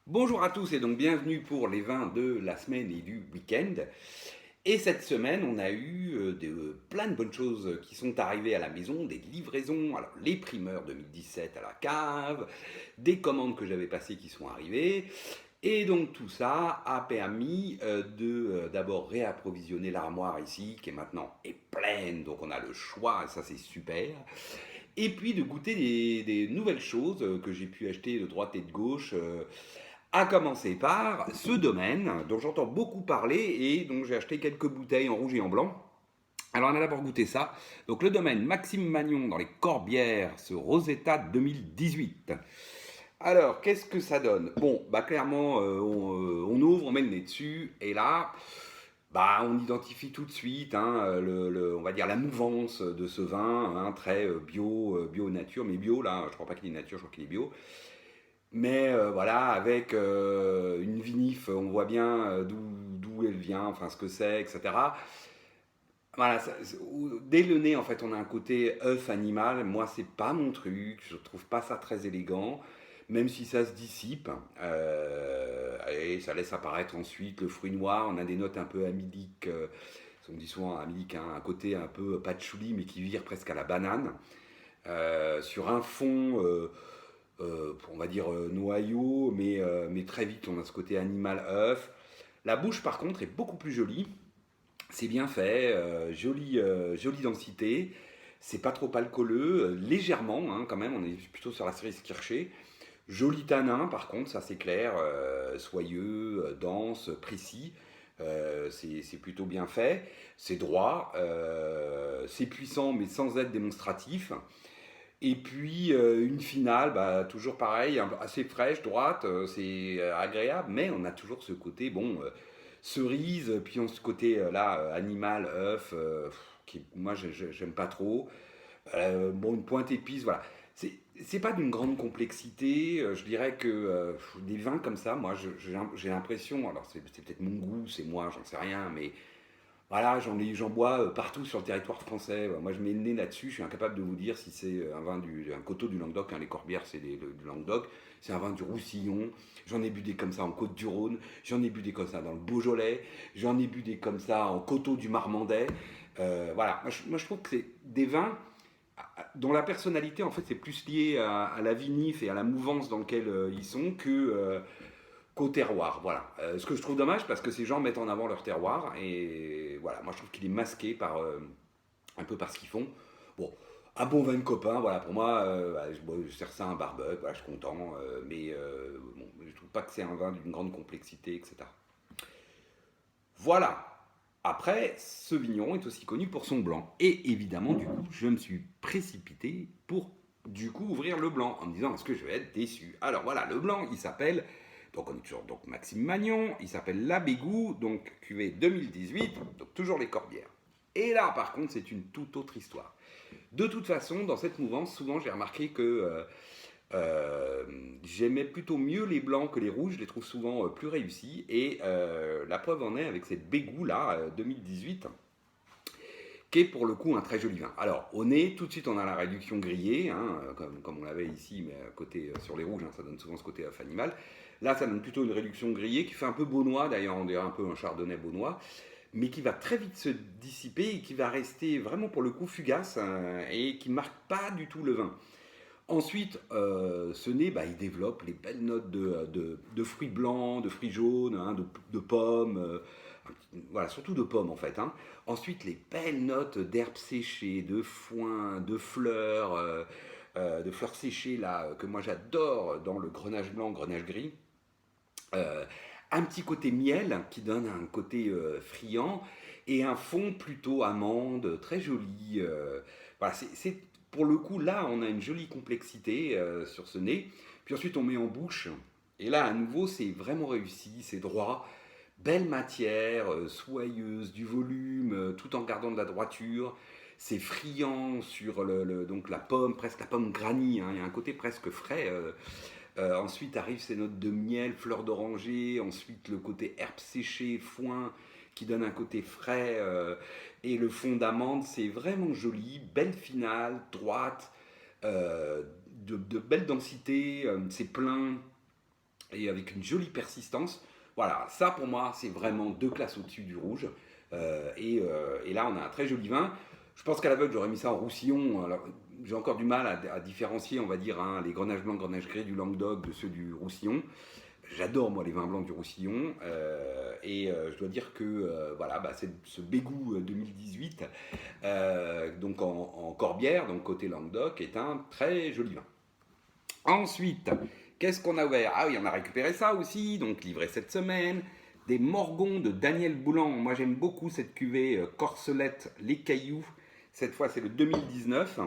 Bonjour à tous et donc bienvenue pour les vins de la semaine et du week-end. Et cette semaine, on a eu plein de bonnes choses qui sont arrivées à la maison, des livraisons, alors les primeurs 2017 à la cave, des commandes que j'avais passées qui sont arrivées. Et donc tout ça a permis d'abord réapprovisionner l'armoire ici, qui est maintenant est pleine, donc on a le choix, et ça c'est super. Et puis de goûter des nouvelles choses que j'ai pu acheter de droite et de gauche. À commencer par ce domaine dont j'entends beaucoup parler et dont j'ai acheté quelques bouteilles en rouge et en blanc. Alors on a d'abord goûté ça. Donc le domaine Maxime Magnon dans les Corbières, ce Rosetta 2018. Alors qu'est-ce que ça donne? Bon, bah clairement on ouvre, on met le nez dessus et là, bah on identifie tout de suite, hein, on va dire la mouvance de ce vin, hein, très bio nature, mais bio là, je crois pas qu'il est nature, je crois qu'il est bio. Mais voilà, avec une vinif, on voit bien d'où elle vient, enfin ce que c'est, etc. Voilà, dès le nez, en fait, on a un côté œuf animal. Moi, c'est pas mon truc. Je trouve pas ça très élégant, même si ça se dissipe. Et ça laisse apparaître ensuite le fruit noir. On a des notes un peu amyliques. On dit souvent amylique, hein, un côté un peu patchouli, mais qui vire presque à la banane. Sur un fond on va dire noyau, mais très vite on a ce côté animal œuf. La bouche par contre est beaucoup plus jolie, c'est bien fait, jolie densité, c'est pas trop alcooleux, légèrement quand même, on est plutôt sur la cerise Kirché. Joli tanin par contre, ça c'est clair, soyeux, dense, précis. C'est plutôt bien fait, c'est droit, c'est puissant mais sans être démonstratif. Et puis une finale, bah, toujours pareil, assez fraîche, droite, c'est agréable, mais on a toujours ce côté, bon, cerise, puis on ce côté là, animal, œuf, qui moi j'aime pas trop. Bon, une pointe épice, voilà. C'est pas d'une grande complexité, je dirais que des vins comme ça, moi j'ai l'impression, alors c'est peut-être mon goût, c'est moi, j'en sais rien, mais voilà, j'en bois partout sur le territoire français. Moi, je mets le nez là-dessus. Je suis incapable de vous dire si c'est un coteau du Languedoc. Hein, les Corbières, c'est du Languedoc. C'est un vin du Roussillon. J'en ai bu des comme ça en Côte-du-Rhône. J'en ai bu des comme ça dans le Beaujolais. J'en ai bu des comme ça en coteau du Marmandais. Voilà, moi, je trouve que c'est des vins dont la personnalité, en fait, c'est plus lié à la vinif et à la mouvance dans laquelle ils sont qu'au terroir. Voilà. Ce que je trouve dommage parce que ces gens mettent en avant leur terroir et voilà, moi je trouve qu'il est masqué par un peu par ce qu'ils font. Bon, un bon vin de copain, voilà, pour moi, je sers ça à un barbecue, voilà, je suis content, mais bon, je trouve pas que c'est un vin d'une grande complexité, etc. Voilà. Après, ce vigneron est aussi connu pour son blanc. Et évidemment, du coup, je me suis précipité pour, du coup, ouvrir le blanc en me disant, est-ce que je vais être déçu? Alors voilà, le blanc, il s'appelle, donc on est toujours donc Maxime Magnon, il s'appelle Labégou, donc cuvée 2018, donc toujours les Corbières. Et là, par contre, c'est une toute autre histoire. De toute façon, dans cette mouvance, souvent, j'ai remarqué que euh, j'aimais plutôt mieux les blancs que les rouges, je les trouve souvent plus réussis. Et la preuve en est avec cette Bégou là, 2018, qui est pour le coup un très joli vin. Alors, au nez, tout de suite on a la réduction grillée, hein, comme on l'avait ici, mais à côté, sur les rouges, hein, ça donne souvent ce côté œuf animal. Là, ça donne plutôt une réduction grillée qui fait un peu beaunois, d'ailleurs, on dirait un peu un chardonnay beaunois, mais qui va très vite se dissiper et qui va rester vraiment pour le coup fugace et qui marque pas du tout le vin. Ensuite, ce nez, bah, il développe les belles notes de fruits blancs, de fruits jaunes, hein, de pommes, voilà, surtout de pommes en fait. Hein. Ensuite, les belles notes d'herbes séchées, de foin, de fleurs séchées là, que moi j'adore dans le grenache blanc, grenache gris. Euh, un petit côté miel qui donne un côté friand et un fond plutôt amande, très joli. Voilà, pour le coup, là, on a une jolie complexité sur ce nez. Puis ensuite, on met en bouche. Et là, à nouveau, c'est vraiment réussi, c'est droit. Belle matière, soyeuse, du volume, tout en gardant de la droiture. C'est friand sur donc la pomme, presque la pomme granit. Hein. Il y a un côté presque frais. Ensuite arrivent ces notes de miel, fleurs d'oranger, ensuite le côté herbe séchée, foin, qui donne un côté frais, et le fond d'amande, c'est vraiment joli, belle finale, droite, de belle densité, c'est plein, et avec une jolie persistance. Voilà, ça pour moi, c'est vraiment deux classes au-dessus du rouge. Et là, on a un très joli vin. Je pense qu'à l'aveugle, j'aurais mis ça en roussillon. Alors, j'ai encore du mal à différencier, on va dire, hein, les grenages blancs, grenages gris du Languedoc de ceux du Roussillon. J'adore, moi, les vins blancs du Roussillon. Je dois dire que voilà, bah, c'est ce Bégou 2018, donc en Corbière, donc côté Languedoc, est un très joli vin. Ensuite, qu'est-ce qu'on a ouvert? Ah oui, on a récupéré ça aussi, donc livré cette semaine. Des Morgons de Daniel Boulan. Moi, j'aime beaucoup cette cuvée Corcelette, Les Cailloux. Cette fois, c'est le 2019.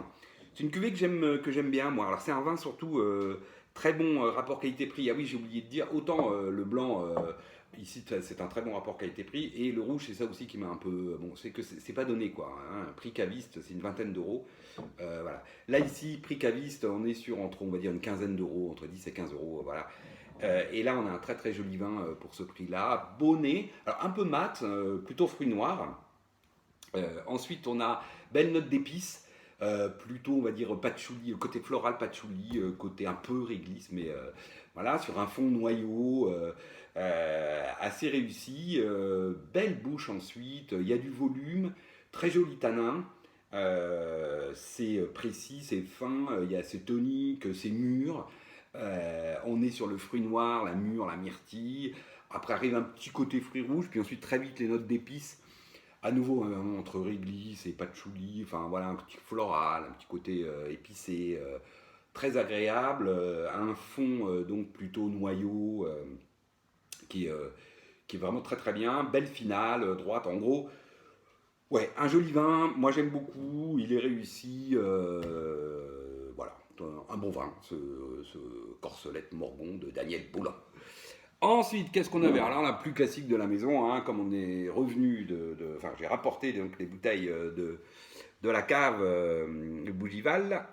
C'est une cuvée que j'aime bien, moi. Alors, c'est un vin surtout très bon rapport qualité-prix. Ah oui, j'ai oublié de dire, autant le blanc, ici, c'est un très bon rapport qualité-prix. Et le rouge, c'est ça aussi qui m'a un peu. Bon, c'est que c'est pas donné, quoi. Hein. Prix caviste, c'est une vingtaine d'euros. Voilà. Là, ici, prix caviste, on est sur entre, on va dire, une quinzaine d'euros, entre 10 et 15 euros. Voilà. Et là, on a un très très joli vin pour ce prix-là. Bonnet, alors un peu mat, plutôt fruits noirs. Ensuite, on a belle note d'épices, plutôt, on va dire, patchouli, côté floral patchouli, côté un peu réglisse, mais voilà, sur un fond noyau assez réussi. Belle bouche ensuite, il y a du volume, très joli tanin. C'est précis, c'est fin, c'est tonique, c'est mûr. On est sur le fruit noir, la mûre, la myrtille. Après arrive un petit côté fruit rouge, puis ensuite très vite les notes d'épices. À nouveau entre réglisse et patchouli, enfin voilà un petit floral, un petit côté épicé, très agréable. Un fond donc plutôt noyau qui, euh, qui est vraiment très très bien. Belle finale, droite en gros. Ouais, un joli vin, moi j'aime beaucoup, il est réussi, voilà, un bon vin, ce Corcelette Morgon de Daniel Boulin. Ensuite, qu'est-ce qu'on avait? Alors là, on a plus classique de la maison, hein, comme on est revenu enfin, j'ai rapporté donc les bouteilles de la cave Bougival.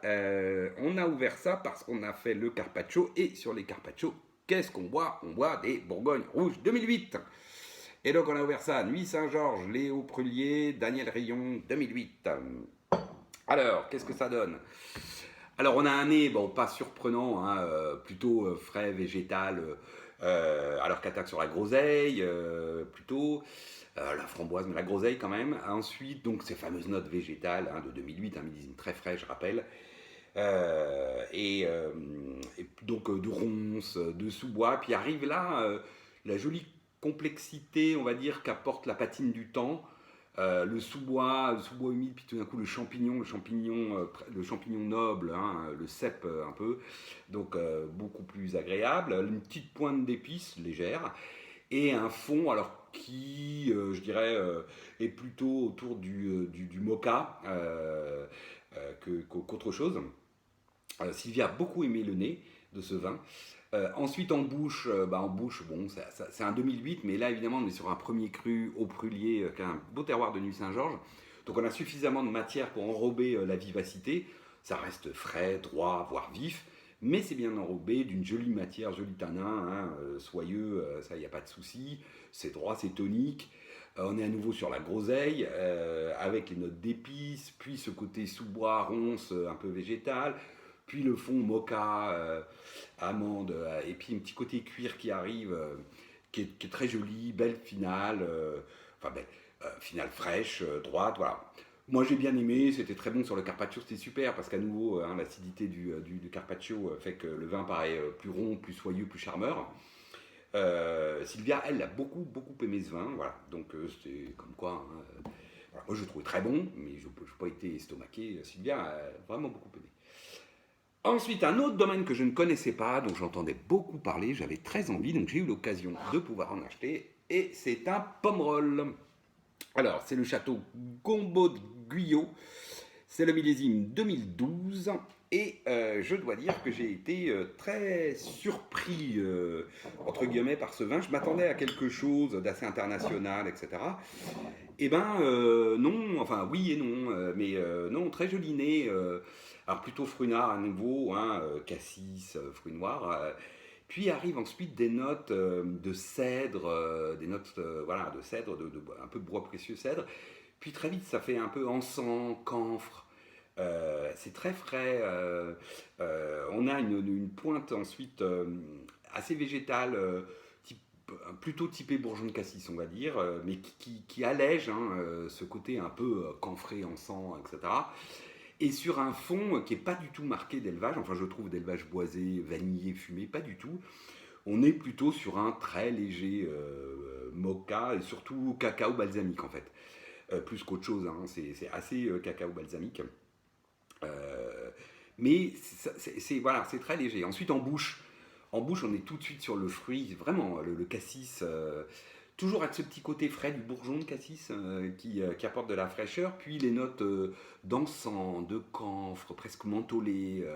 On a ouvert ça parce qu'on a fait le Carpaccio, et sur les Carpaccio, qu'est-ce qu'on boit? On boit des Bourgogne Rouge 2008. Et donc on a ouvert ça à Nuit Saint-Georges, Léo Prullier, Daniel Rayon 2008. Alors, qu'est-ce que ça donne? Alors on a un nez, bon, pas surprenant, hein, plutôt frais, végétal, alors qu'attaque sur la groseille, plutôt la framboise, mais la groseille quand même. Ensuite, donc ces fameuses notes végétales hein, de 2008, un millésime très frais, je rappelle. Et donc de ronces, de sous-bois. Puis arrive là la jolie complexité, on va dire, qu'apporte la patine du temps. Le sous-bois humide, puis tout d'un coup le champignon noble, hein, le cèpe un peu, donc beaucoup plus agréable. Une petite pointe d'épices légère et un fond alors qui, je dirais, est plutôt autour du mocha qu'autre chose. Sylvia a beaucoup aimé le nez de ce vin. Ensuite en bouche, bon, c'est un 2008, mais là évidemment on est sur un premier cru au Prullier, qui a un beau terroir de Nuit Saint-Georges. Donc on a suffisamment de matière pour enrober la vivacité. Ça reste frais, droit, voire vif, mais c'est bien enrobé d'une jolie matière, joli tanin, hein, soyeux, ça il n'y a pas de souci. C'est droit, c'est tonique. On est à nouveau sur la groseille, avec les notes d'épices, puis ce côté sous-bois, ronce, un peu végétal, puis le fond mocha, amande, et puis un petit côté cuir qui arrive, qui est très joli, belle finale, enfin belle, finale fraîche, droite, voilà. Moi j'ai bien aimé, c'était très bon sur le carpaccio, c'était super parce qu'à nouveau hein, l'acidité du carpaccio fait que le vin paraît plus rond, plus soyeux, plus charmeur. Sylvia, elle, a beaucoup beaucoup aimé ce vin, voilà. Donc c'était comme quoi. Hein, voilà. Moi je le trouvais très bon, mais je n'ai pas été estomaqué. Sylvia a vraiment beaucoup aimé. Ensuite, un autre domaine que je ne connaissais pas, dont j'entendais beaucoup parler, j'avais très envie, donc j'ai eu l'occasion de pouvoir en acheter, et c'est un Pomerol. Alors, c'est le château Gombaud de Guyot, c'est le millésime 2012, et je dois dire que j'ai été très surpris, entre guillemets, par ce vin. Je m'attendais à quelque chose d'assez international, etc. Eh ben non, enfin oui et non, mais non, très joli nez. Alors plutôt fruits noirs à nouveau, hein, cassis, fruits noirs. Puis arrivent ensuite des notes de cèdre, des notes voilà, de cèdre, un peu de bois précieux cèdre. Puis très vite ça fait un peu encens, camphre. C'est très frais. On a une pointe ensuite assez végétal, plutôt typé bourgeon de cassis, on va dire, mais qui allège hein, ce côté un peu camphré, encens, etc. Et sur un fond qui n'est pas du tout marqué d'élevage, enfin je trouve d'élevage boisé, vanillé, fumé, pas du tout. On est plutôt sur un très léger mocha et surtout cacao balsamique en fait. Plus qu'autre chose, hein, c'est assez cacao balsamique. Euh, mais voilà, c'est très léger. Ensuite en bouche, on est tout de suite sur le fruit, vraiment le cassis. Toujours avec ce petit côté frais du bourgeon de cassis qui apporte de la fraîcheur, puis les notes d'encens, de camphre, presque mentholées,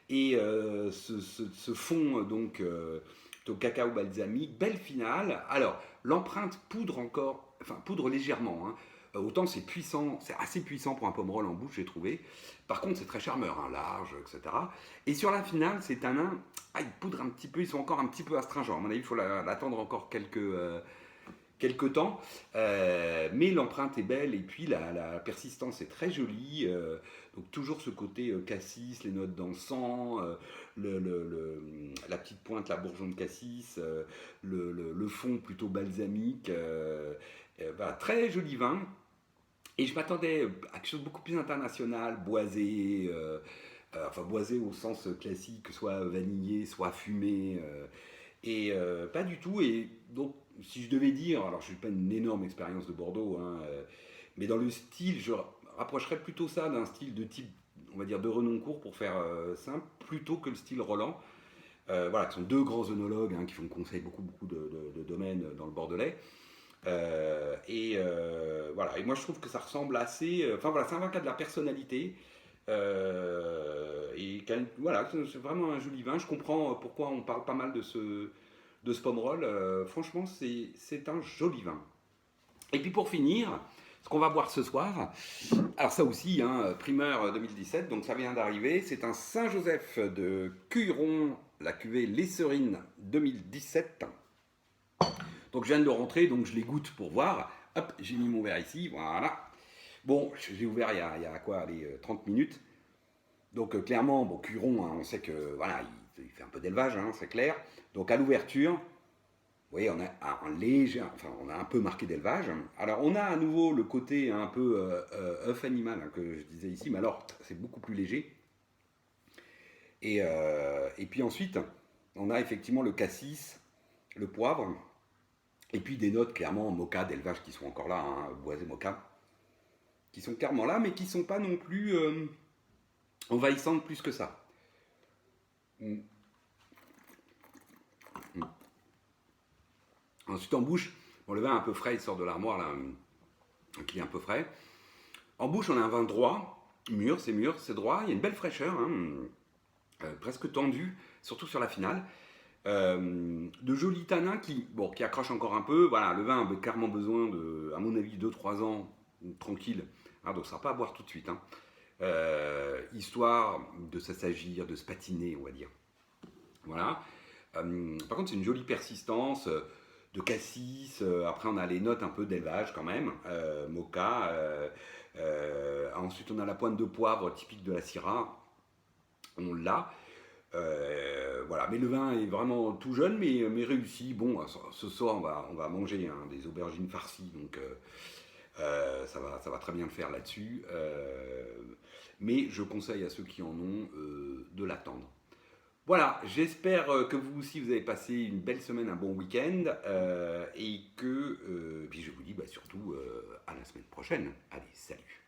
ce fond donc au cacao balsamique, belle finale. Alors l'empreinte poudre encore, enfin poudre légèrement. Hein. Autant c'est puissant, c'est assez puissant pour un pomerol en bouche, j'ai trouvé. Par contre, c'est très charmeur, hein, large, etc. Et sur la finale, ces tanins, ils poudrent un petit peu, ils sont encore un petit peu astringents. À mon avis, il faut l'attendre encore quelques temps. Mais l'empreinte est belle et puis la persistance est très jolie. Donc toujours ce côté cassis, les notes d'encens, la petite pointe, la bourgeon de cassis, le fond plutôt balsamique. Voilà, très joli vin. Et je m'attendais à quelque chose de beaucoup plus international, boisé, enfin boisé au sens classique, soit vanillé, soit fumé. Pas du tout. Et donc, si je devais dire, alors je n'ai pas une énorme expérience de Bordeaux, hein, mais dans le style, je rapprocherais plutôt ça d'un style de type, on va dire, de Renoncourt pour faire simple, plutôt que le style Roland. Voilà, qui sont deux grands œnologues hein, qui font conseil beaucoup de domaines dans le Bordelais. Voilà, et moi je trouve que ça ressemble assez. Enfin voilà, c'est un vin qui a de la personnalité. Voilà, c'est vraiment un joli vin. Je comprends pourquoi on parle pas mal de ce pomerol. Franchement, c'est un joli vin. Et puis pour finir, ce qu'on va boire ce soir, alors ça aussi, hein, primeur 2017, donc ça vient d'arriver. C'est un Saint-Joseph de Cuilleron, la cuvée Lesserine 2017. Donc je viens de le rentrer, donc je les goûte pour voir. Hop, j'ai mis mon verre ici, voilà. Bon, j'ai ouvert il y a quoi, allez, 30 minutes. Donc clairement, bon, Curon, hein, on sait que voilà, il fait un peu d'élevage, hein, c'est clair. Donc à l'ouverture, vous voyez, on a un léger, enfin on a un peu marqué d'élevage. Alors on a à nouveau le côté un peu œuf animal hein, que je disais ici, mais alors c'est beaucoup plus léger. Et puis ensuite, on a effectivement le cassis, le poivre, et puis des notes clairement mocha d'élevage qui sont encore là, hein, boisé mocha, qui sont clairement là, mais qui ne sont pas non plus envahissantes plus que ça. Mm. Mm. Ensuite en bouche, bon, le vin un peu frais, il sort de l'armoire là, qui est un peu frais. En bouche, on a un vin droit, mûr, c'est droit, il y a une belle fraîcheur, hein, presque tendue, surtout sur la finale. De jolis tanins qui accrochent encore un peu. Voilà, le vin a clairement besoin de, à mon avis, 2-3 ans tranquille. Hein, donc ça ne va pas à boire tout de suite. Hein. Histoire de s'assagir, de se patiner, on va dire. Voilà. Par contre, c'est une jolie persistance de cassis. Après, on a les notes un peu d'élevage quand même. Mocha. Ensuite, on a la pointe de poivre typique de la Syrah. On l'a. Voilà, mais le vin est vraiment tout jeune, mais réussi. Bon, ce soir, on va manger hein, des aubergines farcies, donc ça va très bien le faire là-dessus. Mais je conseille à ceux qui en ont de l'attendre. Voilà, j'espère que vous aussi vous avez passé une belle semaine, un bon week-end, et puis je vous dis surtout à la semaine prochaine. Allez, salut.